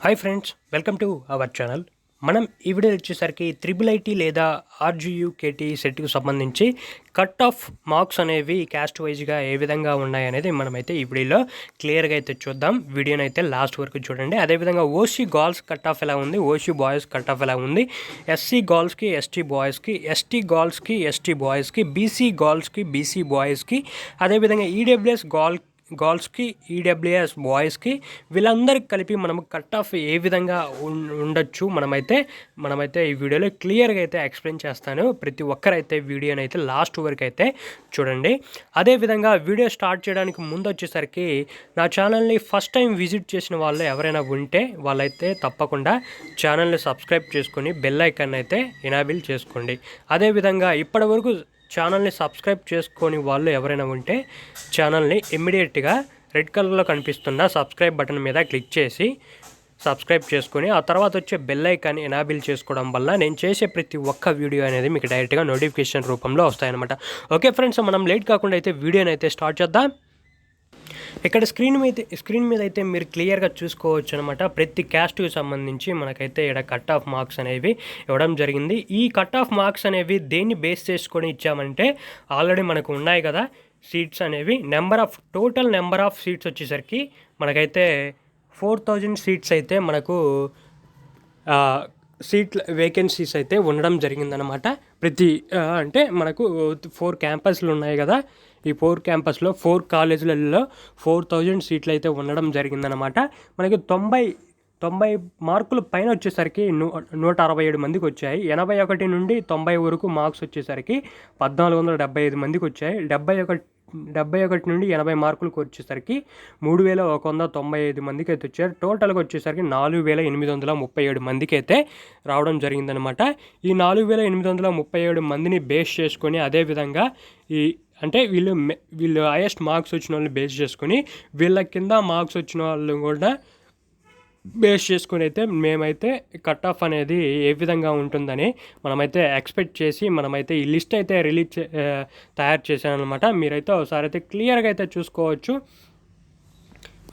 Hi friends, welcome to our channel. మనం ఈ video వచ్చేసరికి త్రిబుల్ ఐటీ లేదా ఆర్జీయూకేటీ సెట్కి సంబంధించి కట్ ఆఫ్ మార్క్స్ అనేవి క్యాస్ట్ వైజ్గా ఏ విధంగా ఉన్నాయనేది మనమైతే ఈ వీడియోలో క్లియర్గా అయితే చూద్దాం. వీడియోని అయితే లాస్ట్ వరకు చూడండి. అదేవిధంగా ఓసీ గర్ల్స్ కట్ ఆఫ్ ఎలా ఉంది, ఓసీ బాయ్స్ కట్ ఆఫ్ ఎలా ఉంది, ఎస్సీ గర్ల్స్కి, ఎస్టీ బాయ్స్కి, ఎస్టీ గర్ల్స్కి, ఎస్టీ బాయ్స్కి, బీసీ గర్ల్స్కి, బీసీ బాయ్స్కి, అదేవిధంగా ఈడబ్ల్యూఎస్ గర్ల్స్కి, ఈడబ్ల్యూఎస్ బాయ్స్కి, వీళ్ళందరికీ కలిపి మనం కట్ ఆఫ్ ఏ విధంగా ఉండొచ్చు మనమైతే ఈ వీడియోలో క్లియర్గా అయితే ఎక్స్ప్లెయిన్ చేస్తాను. ప్రతి ఒక్కరైతే వీడియోని అయితే లాస్ట్ వరకు అయితే చూడండి. అదేవిధంగా వీడియో స్టార్ట్ చేయడానికి ముందు వచ్చేసరికి నా ఛానల్ని ఫస్ట్ టైం విజిట్ చేసిన వాళ్ళు ఎవరైనా ఉంటే వాళ్ళైతే తప్పకుండా ఛానల్ని సబ్స్క్రైబ్ చేసుకొని బెల్ ఐకాన్ అయితే ఎనేబుల్ చేసుకోండి. అదేవిధంగా ఇప్పటివరకు ఛానల్ని సబ్స్క్రైబ్ చేసుకొని వాళ్ళు ఎవరైనా ఉంటే ఛానల్ని ఇమ్మీడియట్గా రెడ్ కలర్లో కనిపిస్తున్న సబ్స్క్రైబ్ బటన్ మీద క్లిక్ చేసి సబ్స్క్రైబ్ చేసుకొని ఆ తర్వాత వచ్చే బెల్ ఐకాన్ ఎనేబుల్ చేసుకోవడం వల్ల నేను చేసే ప్రతి ఒక్క వీడియో అనేది మీకు డైరెక్ట్గా నోటిఫికేషన్ రూపంలో వస్తాయన్నమాట. ఓకే ఫ్రెండ్స్, మనం లేట్ కాకుండా అయితే వీడియోని అయితే స్టార్ట్ చేద్దాం. ఇక్కడ స్క్రీన్ మీద అయితే మీరు క్లియర్గా చూసుకోవచ్చు అనమాట. ప్రతి క్యాస్ట్కి సంబంధించి మనకైతే ఇక్కడ కట్ ఆఫ్ మార్క్స్ అనేవి ఇవ్వడం జరిగింది. ఈ కట్ ఆఫ్ మార్క్స్ అనేవి దేన్ని బేస్ చేసుకొని ఇచ్చామంటే ఆల్రెడీ మనకు ఉన్నాయి కదా సీట్స్ అనేవి. టోటల్ నెంబర్ ఆఫ్ సీట్స్ వచ్చేసరికి మనకైతే 4000 సీట్స్ అయితే మనకు వేకెన్సీస్ అయితే ఉండడం జరిగిందనమాట. అంటే మనకు 4 క్యాంపస్లు ఉన్నాయి కదా, ఈ 4 క్యాంపస్లో 4 కాలేజీలలో 4000 సీట్లు అయితే ఉండడం జరిగిందనమాట. మనకి 90 మార్కుల పైన వచ్చేసరికి 167 మందికి వచ్చాయి. 81 నుండి 90 వరకు మార్క్స్ వచ్చేసరికి 1475 మందికి వచ్చాయి. 71 నుండి 80 మార్కులకు వచ్చేసరికి 3195 మందికి అయితే వచ్చారు. టోటల్గా వచ్చేసరికి 4837 మందికి అయితే రావడం జరిగిందనమాట. ఈ 4837 మందిని బేస్ చేసుకొని అదేవిధంగా అంటే వీళ్ళు హైయెస్ట్ మార్క్స్ వచ్చిన వాళ్ళని బేస్ చేసుకొని వీళ్ళ కింద మార్క్స్ వచ్చిన వాళ్ళు కూడా బేస్ చేసుకొని అయితే మేమైతే కట్ ఆఫ్ అనేది ఏ విధంగా ఉంటుందని మనమైతే ఎక్స్పెక్ట్ చేసి మనమైతే ఈ లిస్ట్ అయితే తయారు చేశాను అనమాట. మీరైతే ఒకసారి అయితే క్లియర్గా అయితే చూసుకోవచ్చు.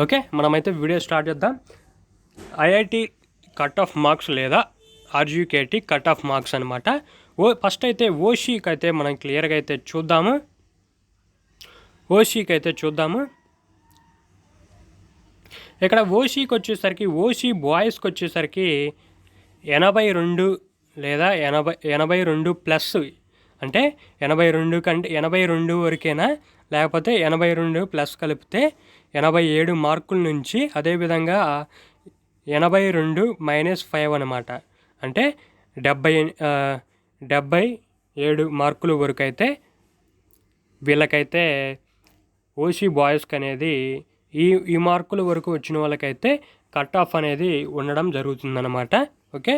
ఓకే, మనమైతే వీడియో స్టార్ట్ చేద్దాం. ఐఐటి కట్ ఆఫ్ మార్క్స్ లేదా ఆర్జీకేటీ కట్ ఆఫ్ మార్క్స్ అనమాట. ఫస్ట్ అయితే ఓసీకి అయితే మనం క్లియర్గా అయితే చూద్దాము. ఇక్కడ ఓసీకి వచ్చేసరికి ఓసీ బాయ్స్కి వచ్చేసరికి 82 లేదా 82 ప్లస్, అంటే 82 కంటే 82 వరకేనా, లేకపోతే 82 ప్లస్ కలిపితే 87 మార్కుల నుంచి, అదేవిధంగా 82 -5 అనమాట, అంటే 77 మార్కుల వరకు అయితే వీళ్ళకైతే ఓసీ బాయ్స్కి అనేది ఈ మార్కుల వరకు వచ్చిన వాళ్ళకైతే కట్ ఆఫ్ అనేది ఉండడం జరుగుతుందన్నమాట. ఓకే,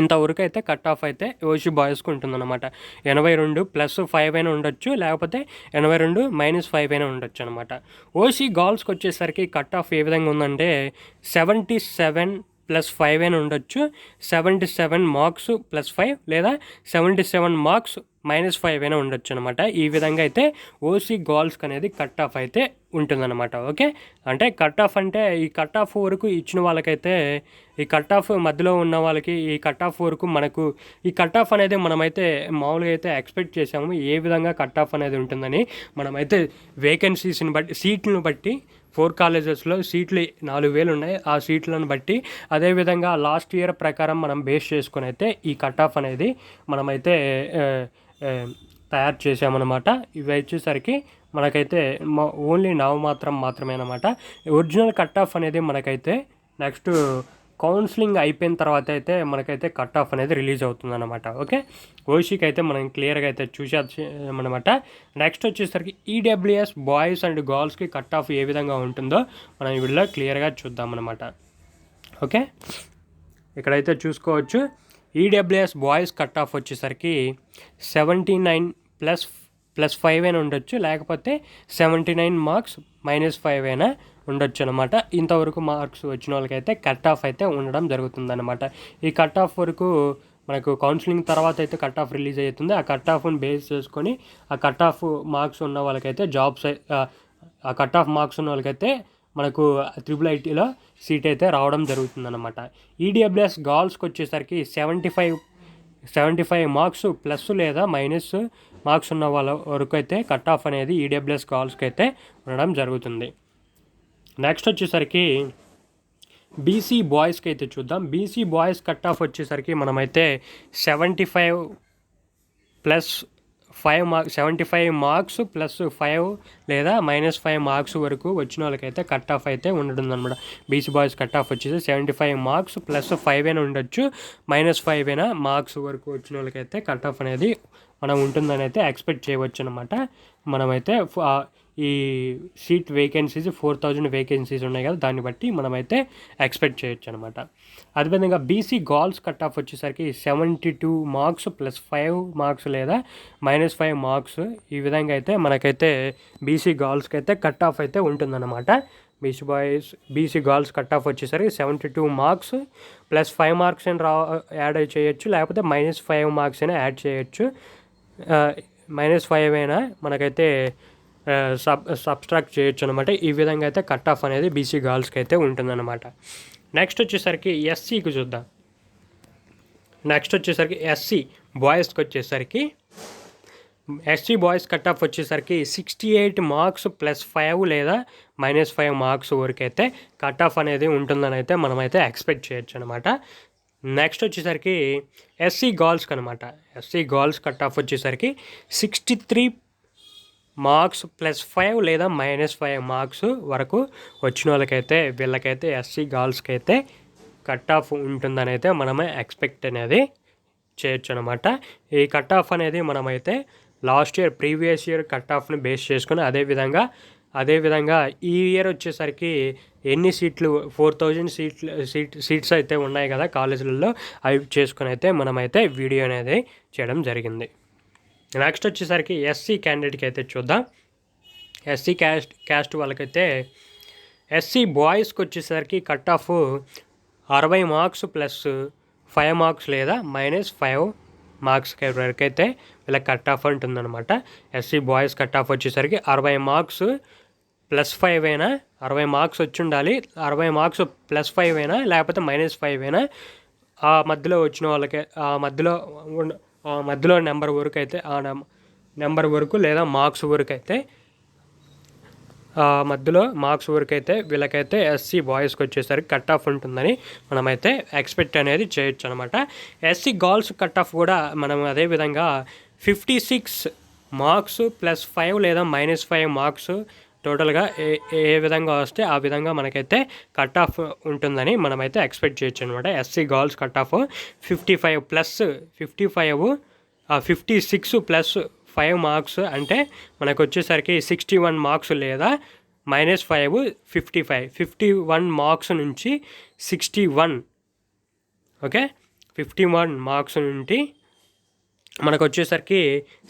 ఇంతవరకు అయితే కట్ ఆఫ్ అయితే ఓసీ బాయ్స్కి ఉంటుందన్నమాట. 82 +5 అయినా ఉండొచ్చు, లేకపోతే 82 -5 అయినా ఉండొచ్చు అనమాట. ఓసీ గర్ల్స్కి వచ్చేసరికి కట్ ఆఫ్ ఏ విధంగా ఉందంటే 77 +5 అయినా ఉండొచ్చు, 77 మార్క్స్ +5 లేదా 77 మార్క్స్ -5 అయినా ఉండొచ్చు అనమాట. ఈ విధంగా అయితే ఓసీ గర్ల్స్కి అనేది కట్ ఆఫ్ అయితే ఉంటుందన్నమాట. ఓకే, అంటే కట్ ఆఫ్ అంటే ఈ కట్ ఆఫ్ వరకు ఇచ్చిన వాళ్ళకైతే, ఈ కట్ ఆఫ్ మధ్యలో ఉన్న వాళ్ళకి ఈ కట్ ఆఫ్ వరకు మనకు ఈ కట్ ఆఫ్ అనేది మనమైతే మామూలుగా అయితే ఎక్స్పెక్ట్ చేసాము ఏ విధంగా కట్ ఆఫ్ అనేది ఉంటుందని. మనమైతే వేకెన్సీస్ని బట్టి, సీట్లను బట్టి 4 కాలేజెస్లో సీట్లు 4000 ఉన్నాయి. ఆ సీట్లను బట్టి అదేవిధంగా లాస్ట్ ఇయర్ ప్రకారం మనం బేస్ చేసుకొని అయితే ఈ కట్ ఆఫ్ అనేది మనమైతే తయారు చేసామన్నమాట. ఇవి వచ్చేసరికి మనకైతే ఓన్లీ మాత్రమే అనమాట. ఒరిజినల్ కట్ ఆఫ్ అనేది మనకైతే నెక్స్ట్ కౌన్సిలింగ్ అయిపోయిన తర్వాత అయితే మనకైతే కట్ ఆఫ్ అనేది రిలీజ్ అవుతుందన్నమాట. ఓకే, ఓసీకి అయితే మనం క్లియర్గా అయితే చూసామన్నమాట. నెక్స్ట్ వచ్చేసరికి ఈడబ్ల్యూఎస్ బాయ్స్ అండ్ గర్ల్స్కి కట్ ఆఫ్ ఏ విధంగా ఉంటుందో మనం వీళ్ళలో క్లియర్గా చూద్దామన్నమాట. ఓకే, ఇక్కడైతే చూసుకోవచ్చు. ఈడబ్ల్యూఎస్ బాయ్స్ కట్ ఆఫ్ వచ్చేసరికి 79 +5 అయినా ఉండొచ్చు, లేకపోతే 79 మార్క్స్ -5 అయినా ఉండొచ్చు అనమాట. ఇంతవరకు మార్క్స్ వచ్చిన వాళ్ళకైతే కట్ ఆఫ్ అయితే ఉండడం జరుగుతుందన్నమాట. ఈ కట్ ఆఫ్ వరకు మనకు కౌన్సిలింగ్ తర్వాత అయితే కట్ ఆఫ్ రిలీజ్ అవుతుంది. ఆ కట్ ఆఫ్ని బేస్ చేసుకొని ఆ కట్ ఆఫ్ మార్క్స్ ఉన్న వాళ్ళకైతే ఆ కట్ ఆఫ్ మార్క్స్ ఉన్న వాళ్ళకైతే మనకు త్రిబుల్ ఐటీలో సీట్ అయితే రావడం జరుగుతుందన్నమాట. ఈడబ్ల్యూఎస్ గర్ల్స్కి వచ్చేసరికి 75 మార్క్స్ ప్లస్ లేదా మైనస్ మార్క్స్ ఉన్న వాళ్ళ వరకు అయితే కట్ ఆఫ్ అనేది ఈడబ్ల్యూఎస్ గర్ల్స్కి అయితే ఉండడం జరుగుతుంది. నెక్స్ట్ వచ్చేసరికి బీసీ బాయ్స్కి అయితే చూద్దాం. బీసీ బాయ్స్ కట్ ఆఫ్ వచ్చేసరికి మనమైతే 75 మార్క్స్ ప్లస్ 5 లేదా -5 మార్క్స్ వరకు వచ్చిన వాళ్ళకైతే కట్ ఆఫ్ అయితే ఉండడం. బీసీ బాయ్స్ కట్ ఆఫ్ వచ్చేసి 75 మార్క్స్ ప్లస్ 5 అయినా ఉండొచ్చు, -5 అయినా మార్క్స్ వరకు వచ్చిన వాళ్ళకైతే కట్ ఆఫ్ అనేది మనం ఉంటుందని అయితే ఎక్స్పెక్ట్ చేయవచ్చు అనమాట. మనమైతే ఈ సీట్ వేకెన్సీస్ 4000 వేకెన్సీస్ ఉన్నాయి కదా, దాన్ని బట్టి మనమైతే ఎక్స్పెక్ట్ చేయొచ్చు అనమాట. అదేవిధంగా బీసీ గర్ల్స్ కట్ ఆఫ్ వచ్చేసరికి 72 మార్క్స్ ప్లస్ 5 మార్క్స్ లేదా -5 మార్క్స్, ఈ విధంగా అయితే మనకైతే బీసీ గర్ల్స్కి అయితే కట్ ఆఫ్ అయితే ఉంటుందన్నమాట. బీసీ గర్ల్స్ కట్ ఆఫ్ వచ్చేసరికి 72 మార్క్స్ ప్లస్ 5 మార్క్స్ అయినా యాడ్ చేయొచ్చు, లేకపోతే -5 మార్క్స్ అయినా యాడ్ చేయొచ్చు. -5 అయినా మనకైతే సబ్స్ట్రాక్ట్ చేయొచ్చు అనమాట. ఈ విధంగా అయితే కట్ ఆఫ్ అనేది బీసీ గర్ల్స్కి అయితే ఉంటుందన్నమాట. నెక్స్ట్ వచ్చేసరికి ఎస్సీకి చూద్దాం. ఎస్సీ బాయ్స్కి వచ్చేసరికి ఎస్సీ బాయ్స్ కట్ ఆఫ్ వచ్చేసరికి 68 మార్క్స్ ప్లస్ 5 లేదా -5 మార్క్స్ వరకు అయితే కట్ ఆఫ్ అనేది ఉంటుందని అయితే మనమైతే ఎక్స్పెక్ట్ చేయొచ్చు అనమాట. నెక్స్ట్ వచ్చేసరికి ఎస్సీ గర్ల్స్కి అనమాట. ఎస్సీ గర్ల్స్ కట్ ఆఫ్ వచ్చేసరికి 63 మార్క్స్ ప్లస్ 5 లేదా -5 మార్క్స్ వరకు వచ్చిన వాళ్ళకైతే వీళ్ళకైతే ఎస్సీ గర్ల్స్కి అయితే కట్ ఆఫ్ ఉంటుందని అయితే మనమే ఎక్స్పెక్ట్ అనేది చేయొచ్చు అనమాట. ఈ కట్ ఆఫ్ అనేది మనమైతే last year previous year cut ఆఫ్ని బేస్ చేసుకుని అదేవిధంగా ఈ ఇయర్ వచ్చేసరికి ఎన్ని సీట్లు 4000 సీట్స్ అయితే ఉన్నాయి కదా కాలేజీలలో, అవి చేసుకుని అయితే మనమైతే వీడియో అనేది చేయడం జరిగింది. నెక్స్ట్ వచ్చేసరికి ఎస్సీ క్యాండిడేట్కి అయితే చూద్దాం. ఎస్సీ క్యాస్ట్ వాళ్ళకైతే ఎస్సీ బాయ్స్కి వచ్చేసరికి cut off 60 marks plus 5 marks లేదా -5 మార్క్స్ వరకు అయితే వీళ్ళకి కట్ ఆఫ్ ఉంటుందన్నమాట. ఎస్సీ బాయ్స్ కట్ ఆఫ్ వచ్చేసరికి 60 మార్క్స్ ప్లస్ 5 అయినా, 60 మార్క్స్ వచ్చి ఉండాలి, 60 మార్క్స్ ప్లస్ 5 అయినా లేకపోతే -5 అయినా ఆ మధ్యలో వచ్చిన వాళ్ళకి మధ్యలో నెంబర్ వరకు అయితే నెంబర్ వరకు లేదా మార్క్స్ వరకు అయితే మధ్యలో మార్క్స్ వరకు అయితే వీళ్ళకైతే ఎస్సీ బాయ్స్కి వచ్చేసరికి కట్ ఆఫ్ ఉంటుందని మనమైతే ఎక్స్పెక్ట్ అనేది చేయొచ్చు అనమాట. ఎస్సీ గర్ల్స్ కట్ ఆఫ్ కూడా మనం అదేవిధంగా 56 మార్క్స్ ప్లస్ 5 లేదా -5 మార్క్స్ టోటల్గా ఏ విధంగా వస్తే ఆ విధంగా మనకైతే కట్ ఆఫ్ ఉంటుందని మనమైతే ఎక్స్పెక్ట్ చేయొచ్చు అనమాట. SC girls cut off 56 plus 5 marks అంటే మనకు వచ్చేసరికి 61 మార్క్స్ లేదా -5 51 మార్క్స్ నుంచి 61, ఓకే, 51 మార్క్స్ నుండి మనకు వచ్చేసరికి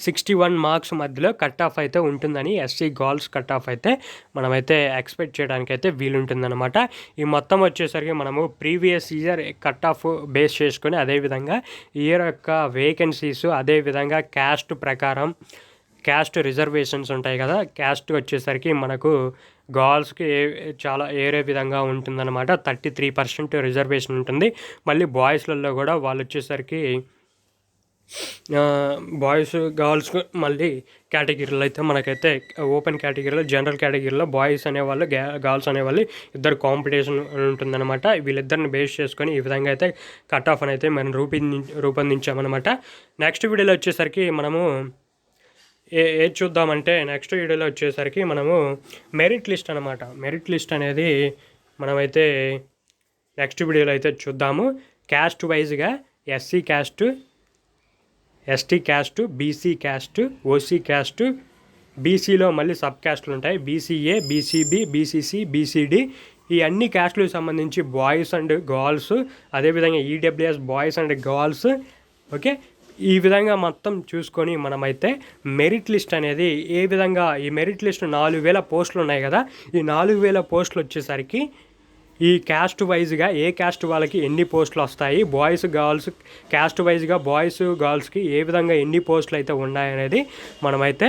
61 మార్క్స్ మధ్యలో కట్ ఆఫ్ అయితే ఉంటుందని ఎస్సీ గర్ల్స్ కట్ ఆఫ్ అయితే మనమైతే ఎక్స్పెక్ట్ చేయడానికి అయితే వీలుంటుందన్నమాట. ఈ మొత్తం వచ్చేసరికి మనము previous year cut off base చేసుకొని అదేవిధంగా ఇయర్ యొక్క వేకెన్సీస్, అదేవిధంగా క్యాస్ట్ ప్రకారం క్యాస్ట్ రిజర్వేషన్స్ ఉంటాయి కదా, క్యాస్ట్ వచ్చేసరికి మనకు గర్ల్స్కి చాలా ఏరే విధంగా ఉంటుందన్నమాట. 33% రిజర్వేషన్ ఉంటుంది. మళ్ళీ బాయ్స్లలో కూడా వాళ్ళు వచ్చేసరికి బాయ్స్ గర్ల్స్ మళ్ళీ కేటగిరీలో అయితే మనకైతే ఓపెన్ కేటగిరీలో, జనరల్ కేటగిరీలో బాయ్స్ అనేవాళ్ళు గర్ల్స్ అనేవాళ్ళు ఇద్దరు కాంపిటీషన్ ఉంటుందన్నమాట. వీళ్ళిద్దరిని బేస్ చేసుకొని ఈ విధంగా అయితే కట్ ఆఫ్ అని అయితే మనం రూపొందించామన్నమాట. నెక్స్ట్ వీడియోలో వచ్చేసరికి మనము ఏది చూద్దామంటే నెక్స్ట్ వీడియోలో వచ్చేసరికి మనము మెరిట్ లిస్ట్ అనమాట. మెరిట్ లిస్ట్ అనేది మనమైతే నెక్స్ట్ వీడియోలో అయితే చూద్దాము. క్యాస్ట్ వైజ్గా SC caste, ST caste, BC caste, OC caste, బీసీలో మళ్ళీ సబ్ క్యాస్ట్లు ఉంటాయి, బీసీఏ, బీసీబీ, బీసీసీ, బీసీడీ. ఈ అన్ని క్యాస్ట్లకు సంబంధించి బాయ్స్ అండ్ గర్ల్స్, అదేవిధంగా EWS boys and girls, okay, ఈ విధంగా మొత్తం చూసుకొని మనమైతే మెరిట్ లిస్ట్ అనేది ఏ విధంగా, ఈ మెరిట్ లిస్ట్ 4000 పోస్టులు ఉన్నాయి కదా, ఈ 4000 పోస్టులు వచ్చేసరికి ఈ క్యాస్ట్ వైజ్గా ఏ క్యాస్ట్ వాళ్ళకి ఎన్ని పోస్టులు వస్తాయి, బాయ్స్ గర్ల్స్ క్యాస్ట్ వైజ్గా బాయ్స్ గర్ల్స్కి ఏ విధంగా ఎన్ని పోస్టులు అయితే ఉన్నాయనేది మనమైతే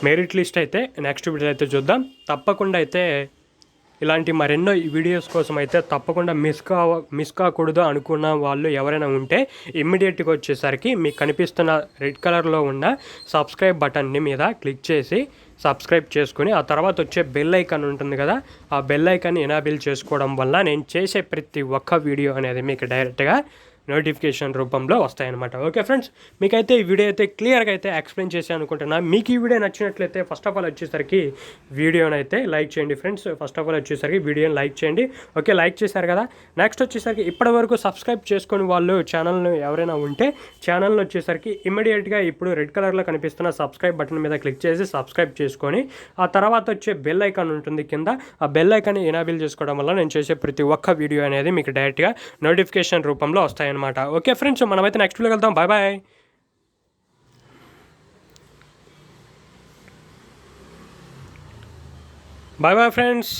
మెరిట్ లిస్ట్ అయితే నెక్స్ట్ వీడియో అయితే చూద్దాం. తప్పకుండా అయితే ఇలాంటి మరెన్నో వీడియోస్ కోసం అయితే తప్పకుండా మిస్ కాకూడదు అనుకున్న వాళ్ళు ఎవరైనా ఉంటే ఇమ్మీడియట్గా వచ్చేసరికి మీకు కనిపిస్తున్న రెడ్ కలర్లో ఉన్న సబ్స్క్రైబ్ బటన్ని మీద క్లిక్ చేసి సబ్స్క్రైబ్ చేసుకుని ఆ తర్వాత వచ్చే బెల్ ఐకాన్ ఉంటుంది కదా, ఆ బెల్ ఐకాన్ ఎనాబిల్ చేసుకోవడం వల్ల నేను చేసే ప్రతి ఒక్క వీడియో అనేది మీకు డైరెక్ట్గా నోటిఫికేషన్ రూపంలో వస్తాయన్నమాట. ఓకే ఫ్రెండ్స్, మీకైతే ఈ వీడియో అయితే క్లియర్గా అయితే ఎక్స్ప్లెయిన్ చేసి అనుకుంటున్నా. మీకు ఈ వీడియో నచ్చినట్లయితే ఫస్ట్ ఆఫ్ ఆల్ వచ్చేసరికి వీడియోని అయితే లైక్ చేయండి ఫ్రెండ్స్. ఫస్ట్ ఆఫ్ ఆల్ వచ్చేసరికి వీడియోని లైక్ చేయండి. ఓకే, లైక్ చేశారు కదా. నెక్స్ట్ వచ్చేసరికి ఇప్పటివరకు సబ్స్క్రైబ్ చేసుకుని వాళ్ళు ఛానల్ను ఎవరైనా ఉంటే ఛానల్ని వచ్చేసరికి ఇమ్మీడియట్గా ఇప్పుడు రెడ్ కలర్లో కనిపిస్తున్న సబ్స్క్రైబ్ బటన్ మీద క్లిక్ చేసి సబ్స్క్రైబ్ చేసుకొని ఆ తర్వాత వచ్చే బెల్ ఐకాన్ ఉంటుంది కింద, ఆ బెల్ ఐకాన్ ఎనాబిల్ చేసుకోవడం వల్ల నేను చేసే ప్రతి ఒక్క వీడియో అనేది మీకు డైరెక్ట్గా నోటిఫికేషన్ రూపంలో వస్తాయి అనమాట. ఓకే ఫ్రెండ్స్, మనమైతే నెక్స్ట్ వీడియోకి వెళ్దాం. Bye bye. Bye bye friends.